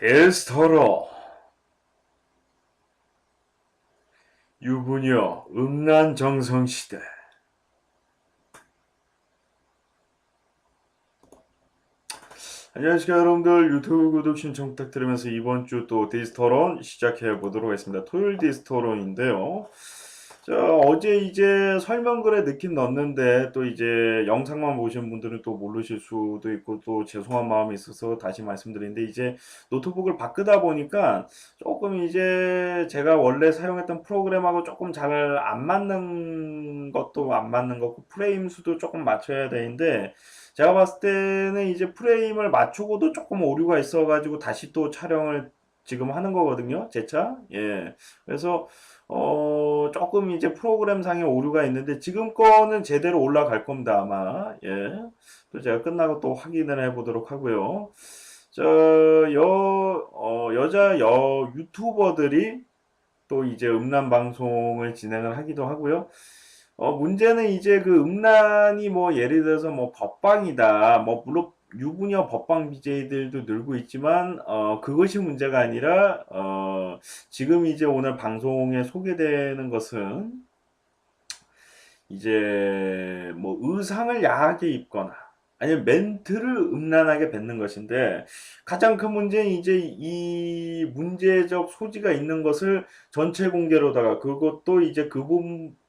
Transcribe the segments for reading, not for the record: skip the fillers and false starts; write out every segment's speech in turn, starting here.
데스터로 유부녀 음란정성시대. 안녕하십니까 여러분들, 유튜브 구독 신청 부탁드리면서 이번 주 또 디스토론 시작해 보도록 하겠습니다. 토요일 디스토론인데요. 자, 어제 이제 설명글에 넣긴 넣었는데 또 이제 영상만 보신 분들은 또 모르실 수도 있고 또 죄송한 마음이 있어서 다시 말씀드리는데, 이제 노트북을 바꾸다 보니까 조금 이제 제가 원래 사용했던 프로그램하고 조금 잘 안 맞는 것도 안 맞는 거고, 프레임 수도 조금 맞춰야 되는데, 제가 봤을 때는 이제 프레임을 맞추고도 조금 오류가 있어가지고 다시 또 촬영을 지금 하는 거거든요, 제 차. 예. 그래서 조금 이제 프로그램 상의 오류가 있는데 지금 거는 제대로 올라갈 겁니다, 아마. 예. 또 제가 끝나고 또 확인을 해보도록 하고요. 여자 유튜버들이 또 이제 음란 방송을 진행을 하기도 하고요. 문제는 이제 그 음란이 뭐 예를 들어서 뭐 법방이다, 뭐 물론 유부녀 법방 BJ들도 늘고 있지만 그것이 문제가 아니라 지금 이제 오늘 방송에 소개되는 것은 이제 뭐 의상을 야하게 입거나 아니면 멘트를 음란하게 뱉는 것인데, 가장 큰 문제는 이제 이 문제적 소지가 있는 것을 전체 공개로다가 그것도 이제 그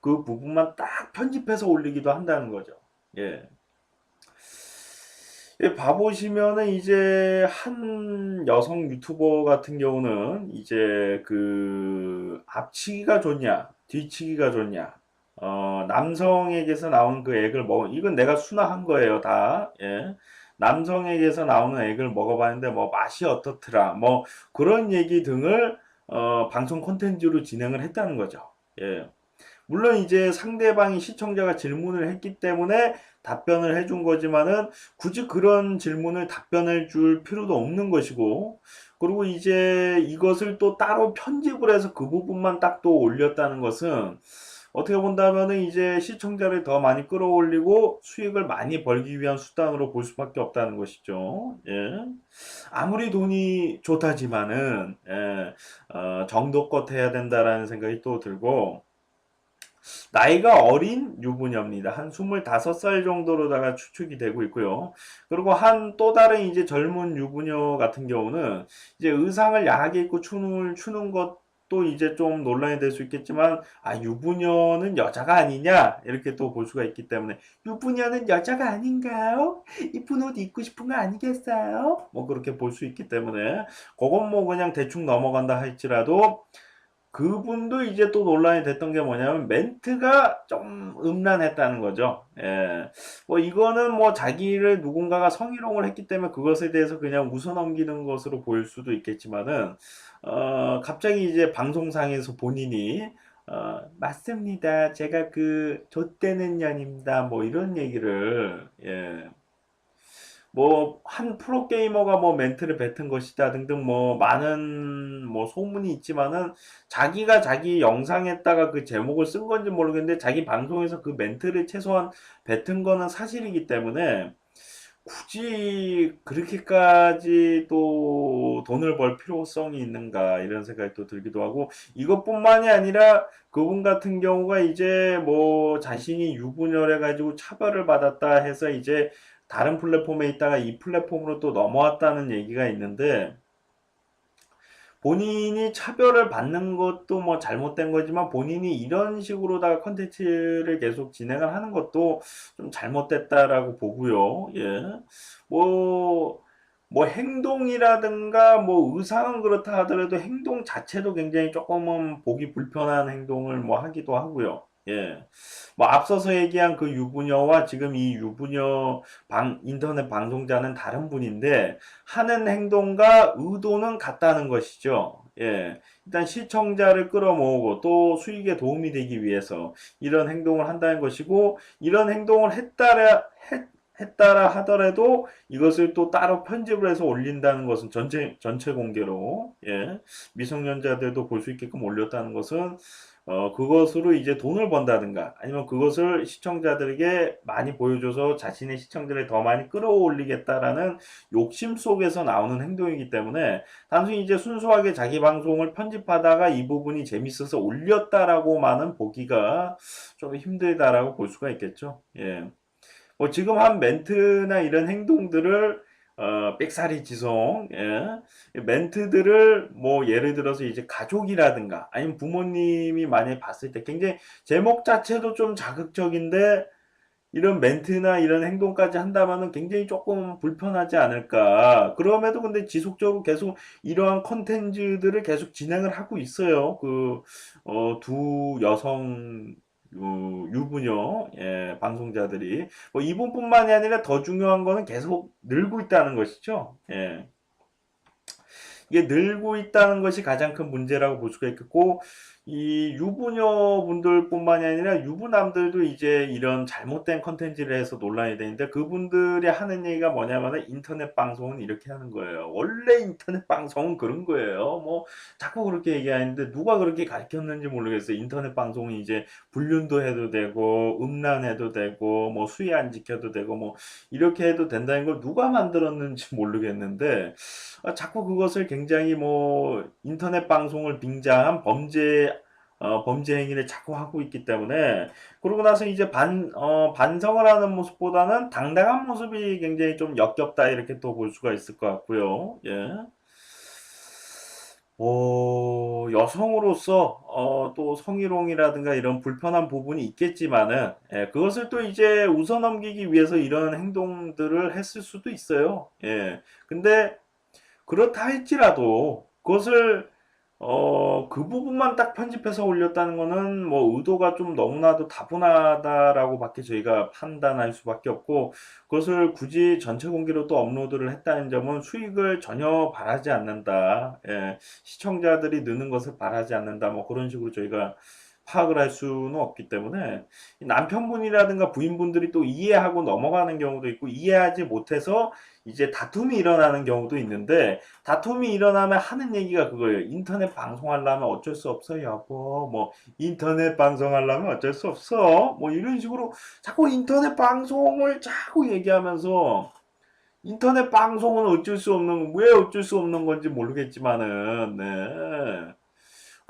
부분만 딱 편집해서 올리기도 한다는 거죠. 예. 예, 봐보시면은 이제 한 여성 유튜버 같은 경우는 이제 그 앞치기가 좋냐, 뒤치기가 좋냐, 남성에게서 나오는 그 액을 이건 내가 순화한 거예요, 다. 예. 남성에게서 나오는 액을 먹어봤는데 뭐 맛이 어떻더라, 뭐 그런 얘기 등을 방송 콘텐츠로 진행을 했다는 거죠. 예. 물론 이제 상대방이 시청자가 질문을 했기 때문에 답변을 해준 거지만은 굳이 그런 질문을 답변해 줄 필요도 없는 것이고, 그리고 이제 이것을 또 따로 편집을 해서 그 부분만 딱 또 올렸다는 것은 어떻게 본다면은 이제 시청자를 더 많이 끌어올리고 수익을 많이 벌기 위한 수단으로 볼 수밖에 없다는 것이죠. 예. 아무리 돈이 좋다지만은 예, 정도껏 해야 된다라는 생각이 또 들고, 나이가 어린 유부녀입니다. 한 25살 정도로다가 추측이 되고 있고요. 그리고 한 또 다른 이제 젊은 유부녀 같은 경우는 이제 의상을 야하게 입고 춤을 추는 것도 이제 좀 논란이 될 수 있겠지만, 아, 유부녀는 여자가 아니냐? 이렇게 또 볼 수가 있기 때문에, 유부녀는 여자가 아닌가요? 이쁜 옷 입고 싶은 거 아니겠어요? 뭐 그렇게 볼 수 있기 때문에, 그건 뭐 그냥 대충 넘어간다 할지라도, 그분도 이제 또 논란이 됐던 게 뭐냐면 멘트가 좀 음란했다는 거죠. 예. 뭐 이거는 뭐 자기를 누군가가 성희롱을 했기 때문에 그것에 대해서 그냥 웃어넘기는 것으로 보일 수도 있겠지만은, 갑자기 이제 방송상에서 본인이 맞습니다, 제가 그 좆되는 년입니다, 뭐 이런 얘기를, 예, 뭐 한 프로게이머가 뭐 멘트를 뱉은 것이다 등등 뭐 많은 뭐 소문이 있지만은, 자기가 자기 영상에다가 그 제목을 쓴 건지 모르겠는데 자기 방송에서 그 멘트를 최소한 뱉은 거는 사실이기 때문에, 굳이 그렇게까지 또 돈을 벌 필요성이 있는가 이런 생각이 또 들기도 하고, 이것뿐만이 아니라 그분 같은 경우가 이제 뭐 자신이 유부녀래 가지고 차별을 받았다 해서 이제 다른 플랫폼에 있다가 이 플랫폼으로 또 넘어왔다는 얘기가 있는데, 본인이 차별을 받는 것도 뭐 잘못된 거지만 본인이 이런 식으로다가 컨텐츠를 계속 진행을 하는 것도 좀 잘못됐다라고 보고요. 예. 뭐, 뭐 행동이라든가 뭐 의상은 그렇다 하더라도 행동 자체도 굉장히 조금은 보기 불편한 행동을 뭐 하기도 하고요. 예. 뭐 앞서서 얘기한 그 유부녀와 지금 이 유부녀 인터넷 방송자는 다른 분인데, 하는 행동과 의도는 같다는 것이죠. 예. 일단 시청자를 끌어모으고 또 수익에 도움이 되기 위해서 이런 행동을 한다는 것이고, 이런 행동을 했다라 하더라도 이것을 또 따로 편집을 해서 올린다는 것은 전체 공개로, 예, 미성년자들도 볼 수 있게끔 올렸다는 것은 그것으로 이제 돈을 번다든가 아니면 그것을 시청자들에게 많이 보여줘서 자신의 시청자를 더 많이 끌어올리겠다라는 욕심 속에서 나오는 행동이기 때문에 단순히 이제 순수하게 자기 방송을 편집하다가 이 부분이 재밌어서 올렸다라고만은 보기가 좀 힘들다라고 볼 수가 있겠죠. 예. 뭐 지금 한 멘트나 이런 행동들을 삑사리 지송, 예. 멘트들을 뭐 예를 들어서 이제 가족이라든가 아니면 부모님이 만약에 봤을 때 굉장히 제목 자체도 좀 자극적인데 이런 멘트나 이런 행동까지 한다면은 굉장히 조금 불편하지 않을까. 그럼에도 근데 지속적으로 계속 이러한 컨텐츠들을 계속 진행을 하고 있어요. 두 여성, 유부녀, 예, 방송자들이. 뭐 이분뿐만이 아니라 더 중요한 거는 계속 늘고 있다는 것이죠. 예. 이게 늘고 있다는 것이 가장 큰 문제라고 볼 수가 있겠고, 이 유부녀 분들뿐만이 아니라 유부남들도 이제 이런 잘못된 컨텐츠를 해서 논란이 되는데 그분들이 하는 얘기가 뭐냐면은 인터넷 방송은 이렇게 하는 거예요. 원래 인터넷 방송은 그런 거예요. 뭐 자꾸 그렇게 얘기하는데 누가 그렇게 가르쳤는지 모르겠어요. 인터넷 방송은 이제 불륜도 해도 되고 음란해도 되고 뭐 수위 안 지켜도 되고 뭐 이렇게 해도 된다는 걸 누가 만들었는지 모르겠는데 자꾸 그것을 굉장히 뭐 인터넷 방송을 빙자한 범죄 행위를 자꾸 하고 있기 때문에 그러고 나서 이제 반성을 하는 모습보다는 당당한 모습이 굉장히 좀 역겹다 이렇게 또 볼 수가 있을 것 같고요. 예. 여성으로서 또 성희롱이라든가 이런 불편한 부분이 있겠지만은 예, 그것을 또 이제 웃어넘기기 위해서 이런 행동들을 했을 수도 있어요. 예. 근데 그렇다 할지라도 그것을 그 부분만 딱 편집해서 올렸다는 거는 뭐 의도가 좀 너무나도 다분하다라고 밖에 저희가 판단할 수밖에 없고 그것을 굳이 전체 공개로 또 업로드를 했다는 점은 수익을 전혀 바라지 않는다. 예, 시청자들이 느는 것을 바라지 않는다. 뭐 그런 식으로 저희가 파악을 할 수는 없기 때문에 남편분이라든가 부인분들이 또 이해하고 넘어가는 경우도 있고 이해하지 못해서 이제 다툼이 일어나는 경우도 있는데 다툼이 일어나면 하는 얘기가 그거예요. 인터넷 방송하려면 어쩔 수 없어, 여보. 뭐, 인터넷 방송하려면 어쩔 수 없어. 뭐, 이런 식으로 자꾸 인터넷 방송을 자꾸 얘기하면서 인터넷 방송은 어쩔 수 없는, 왜 어쩔 수 없는 건지 모르겠지만은, 네.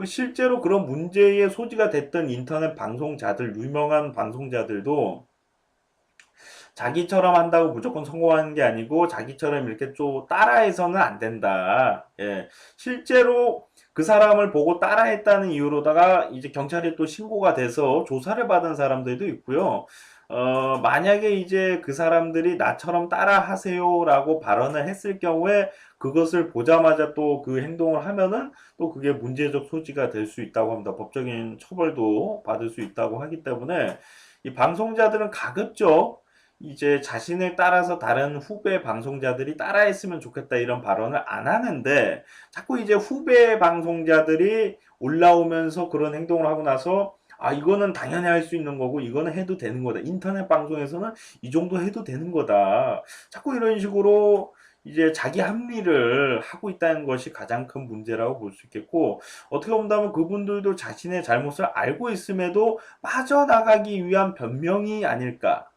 실제로 그런 문제의 소지가 됐던 인터넷 방송자들, 유명한 방송자들도 자기처럼 한다고 무조건 성공하는 게 아니고 자기처럼 이렇게 좀 따라해서는 안 된다. 예. 실제로 그 사람을 보고 따라했다는 이유로다가 이제 경찰에 또 신고가 돼서 조사를 받은 사람들도 있고요. 만약에 이제 그 사람들이 나처럼 따라 하세요라고 발언을 했을 경우에 그것을 보자마자 또 그 행동을 하면은 또 그게 문제적 소지가 될 수 있다고 합니다. 법적인 처벌도 받을 수 있다고 하기 때문에 이 방송자들은 가급적 이제 자신을 따라서 다른 후배 방송자들이 따라했으면 좋겠다 이런 발언을 안 하는데 자꾸 이제 후배 방송자들이 올라오면서 그런 행동을 하고 나서 이거는 당연히 할 수 있는 거고 이거는 해도 되는 거다. 인터넷 방송에서는 이 정도 해도 되는 거다. 자꾸 이런 식으로 이제 자기 합리를 하고 있다는 것이 가장 큰 문제라고 볼 수 있겠고 어떻게 본다면 그분들도 자신의 잘못을 알고 있음에도 빠져나가기 위한 변명이 아닐까.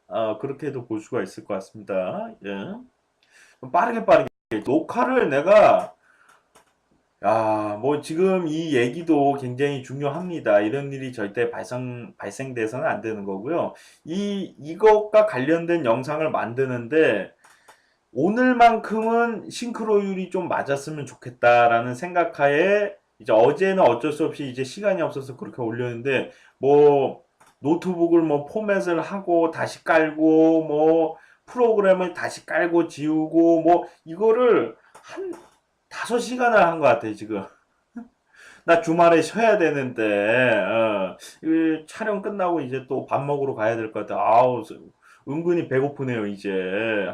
그렇게도 볼 수가 있을 것 같습니다. 예. 빠르게. 녹화를 내가, 뭐 지금 이 얘기도 굉장히 중요합니다. 이런 일이 절대 발생돼서는 안 되는 거고요. 이것과 관련된 영상을 만드는데, 오늘만큼은 싱크로율이 좀 맞았으면 좋겠다라는 생각하에, 이제 어제는 어쩔 수 없이 이제 시간이 없어서 그렇게 올렸는데, 뭐, 노트북을 뭐 포맷을 하고 다시 깔고 뭐 프로그램을 다시 깔고 지우고 뭐 이거를 한 5시간을 한 것 같아 지금. 나 주말에 쉬어야 되는데 이 촬영 끝나고 이제 또 밥 먹으러 가야 될 것 같아. 은근히 배고프네요 이제.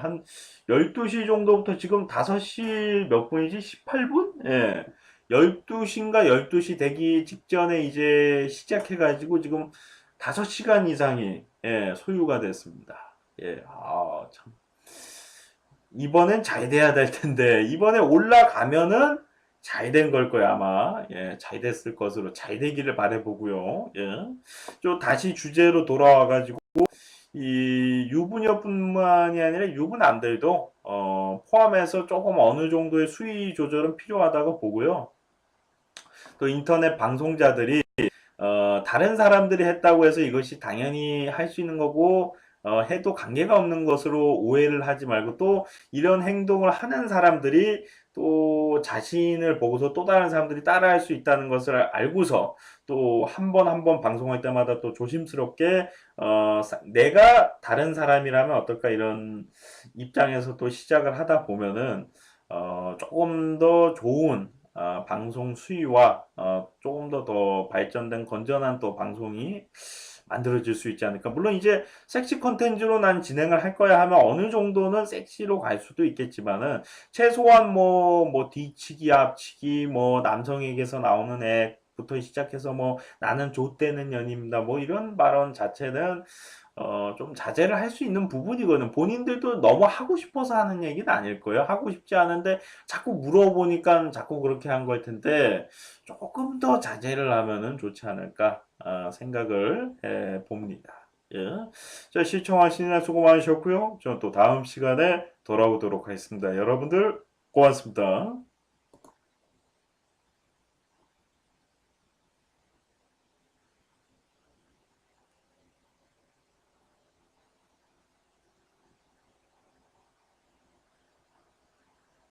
한 12시 정도부터 지금 5시 몇 분이지? 18분? 예. 12시인가 12시 되기 직전에 이제 시작해가지고 지금 5시간 이상이 예, 소요가 됐습니다. 예, 참. 이번엔 잘 돼야 될 텐데, 이번에 올라가면은 잘 된 걸 거야, 아마. 예, 잘 됐을 것으로, 잘 되기를 바라보고요. 예. 좀 다시 주제로 돌아와가지고, 이 유부녀뿐만이 아니라 유부남들도, 포함해서 조금 어느 정도의 수위 조절은 필요하다고 보고요. 또 인터넷 방송자들이 다른 사람들이 했다고 해서 이것이 당연히 할 수 있는 거고, 해도 관계가 없는 것으로 오해를 하지 말고, 또 이런 행동을 하는 사람들이 또 자신을 보고서 또 다른 사람들이 따라할 수 있다는 것을 알고서 또 한 번 한 번 방송할 때마다 또 조심스럽게, 내가 다른 사람이라면 어떨까 이런 입장에서 또 시작을 하다 보면은, 조금 더 좋은 방송 수위와 조금 더 발전된 건전한 또 방송이 만들어질 수 있지 않을까. 물론 이제 섹시 컨텐츠로 난 진행을 할 거야 하면 어느 정도는 섹시로 갈 수도 있겠지만은 최소한 뭐 뒤치기, 앞치기, 뭐 남성에게서 나오는 액부터 시작해서 뭐 나는 좆되는 년입니다. 뭐 이런 발언 자체는 좀 자제를 할 수 있는 부분이거든. 본인들도 너무 하고 싶어서 하는 얘기는 아닐 거예요. 하고 싶지 않은데 자꾸 물어보니까 자꾸 그렇게 한 걸 텐데 조금 더 자제를 하면은 좋지 않을까 생각을 해 봅니다. 예. 자, 시청하시느라 수고 많으셨고요. 저는 또 다음 시간에 돌아오도록 하겠습니다. 여러분들 고맙습니다.